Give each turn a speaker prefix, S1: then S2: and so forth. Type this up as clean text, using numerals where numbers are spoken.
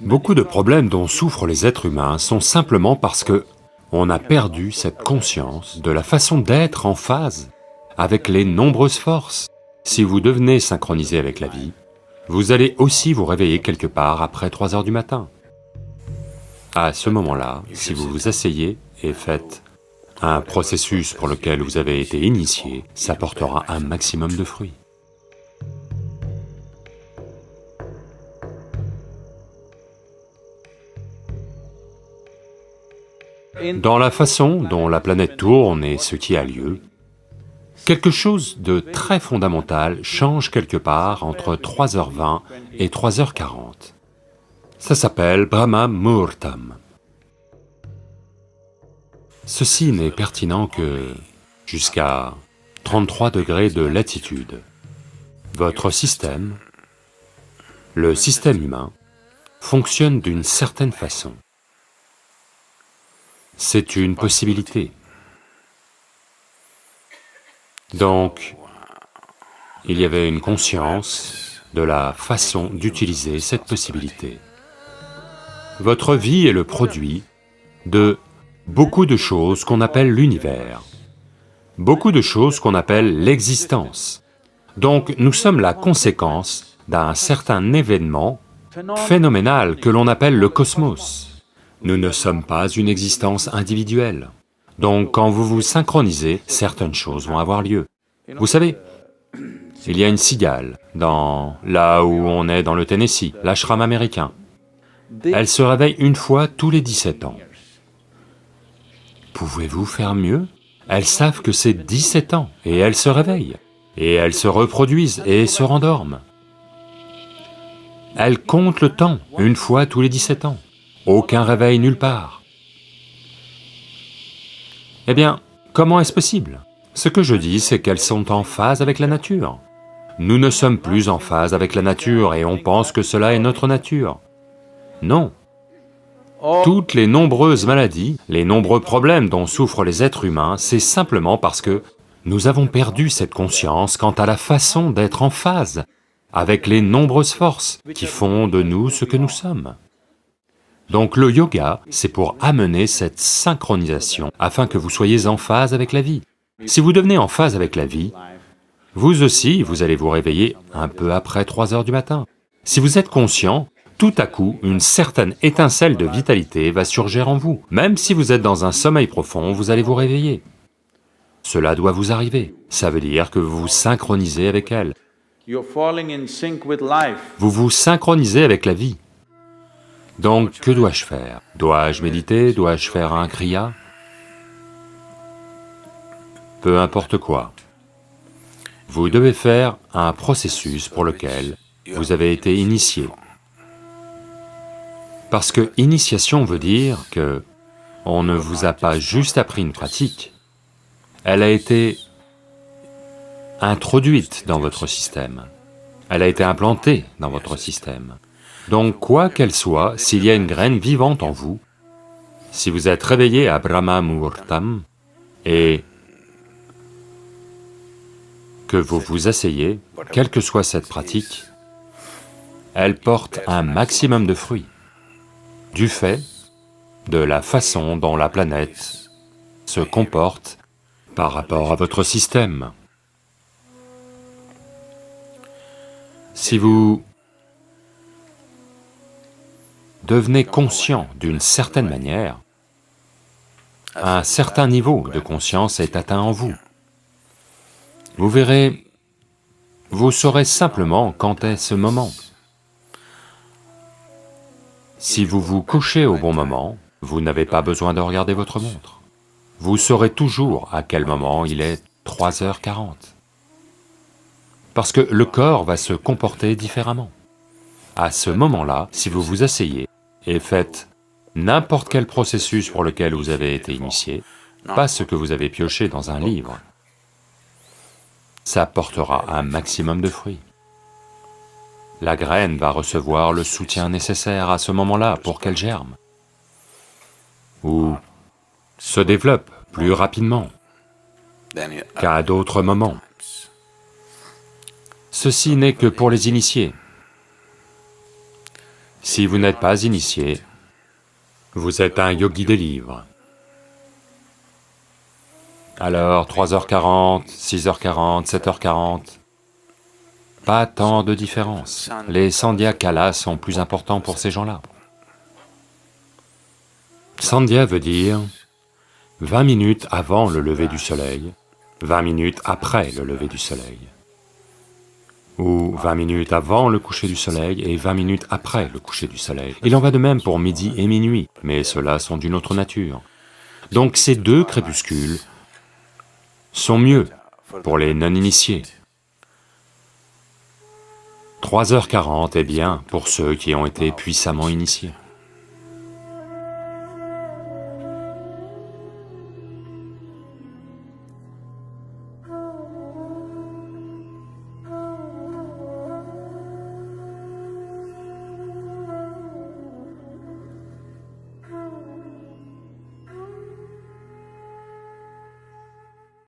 S1: Beaucoup de problèmes dont souffrent les êtres humains sont simplement parce que on a perdu cette conscience de la façon d'être en phase avec les nombreuses forces. Si vous devenez synchronisé avec la vie, vous allez aussi vous réveiller quelque part après 3 heures du matin. À ce moment-là, si vous vous asseyez et faites un processus pour lequel vous avez été initié, ça portera un maximum de fruits. Dans la façon dont la planète tourne et ce qui a lieu, quelque chose de très fondamental change quelque part entre 3h20 et 3h40. Ça s'appelle Brahma Muhurtam. Ceci n'est pertinent que jusqu'à 33 degrés de latitude. Votre système, le système humain, fonctionne d'une certaine façon. C'est une possibilité. Donc, il y avait une conscience de la façon d'utiliser cette possibilité. Votre vie est le produit de beaucoup de choses qu'on appelle l'univers, beaucoup de choses qu'on appelle l'existence. Donc, nous sommes la conséquence d'un certain événement phénoménal que l'on appelle le cosmos. Nous ne sommes pas une existence individuelle. Donc quand vous vous synchronisez, certaines choses vont avoir lieu. Vous savez, il y a une cigale là où on est dans le Tennessee, l'ashram américain. Elle se réveille une fois tous les 17 ans. Pouvez-vous faire mieux? Elles savent que c'est 17 ans, et elles se réveillent, et elles se reproduisent et se rendorment. Elles comptent le temps, une fois tous les 17 ans. Aucun réveil nulle part. Eh bien, comment est-ce possible? Ce que je dis, c'est qu'elles sont en phase avec la nature. Nous ne sommes plus en phase avec la nature et on pense que cela est notre nature. Non. Toutes les nombreuses maladies, les nombreux problèmes dont souffrent les êtres humains, c'est simplement parce que nous avons perdu cette conscience quant à la façon d'être en phase avec les nombreuses forces qui font de nous ce que nous sommes. Donc le yoga, c'est pour amener cette synchronisation afin que vous soyez en phase avec la vie. Si vous devenez en phase avec la vie, vous aussi, vous allez vous réveiller un peu après 3 heures du matin. Si vous êtes conscient, tout à coup, une certaine étincelle de vitalité va surgir en vous. Même si vous êtes dans un sommeil profond, vous allez vous réveiller. Cela doit vous arriver. Ça veut dire que vous vous synchronisez avec elle. Vous vous synchronisez avec la vie. Donc, que dois-je faire? Dois-je méditer? Dois-je faire un kriya? Peu importe quoi. Vous devez faire un processus pour lequel vous avez été initié. Parce que initiation veut dire que on ne vous a pas juste appris une pratique, elle a été introduite dans votre système, elle a été implantée dans votre système. Donc quoi qu'elle soit, s'il y a une graine vivante en vous, si vous êtes réveillé à Brahma Muhurtam et que vous vous asseyez, quelle que soit cette pratique, elle porte un maximum de fruits, du fait de la façon dont la planète se comporte par rapport à votre système. Si vous devenez conscient d'une certaine manière, un certain niveau de conscience est atteint en vous. Vous verrez, vous saurez simplement quand est ce moment. Si vous vous couchez au bon moment, vous n'avez pas besoin de regarder votre montre. Vous saurez toujours à quel moment il est 3h40. Parce que le corps va se comporter différemment. À ce moment-là, si vous vous asseyez et faites n'importe quel processus pour lequel vous avez été initié, pas ce que vous avez pioché dans un livre, ça portera un maximum de fruits. La graine va recevoir le soutien nécessaire à ce moment-là pour qu'elle germe, ou se développe plus rapidement qu'à d'autres moments. Ceci n'est que pour les initiés. Si vous n'êtes pas initié, vous êtes un yogi des livres. Alors 3h40, 6h40, 7h40, pas tant de différence. Les sandhya kalas sont plus importants pour ces gens-là. Sandhya veut dire 20 minutes avant le lever du soleil, 20 minutes après le lever du soleil, ou 20 minutes avant le coucher du soleil et 20 minutes après le coucher du soleil. Il en va de même pour midi et minuit, mais ceux-là sont d'une autre nature. Donc ces deux crépuscules sont mieux pour les non-initiés. 3h40 est bien pour ceux qui ont été puissamment initiés.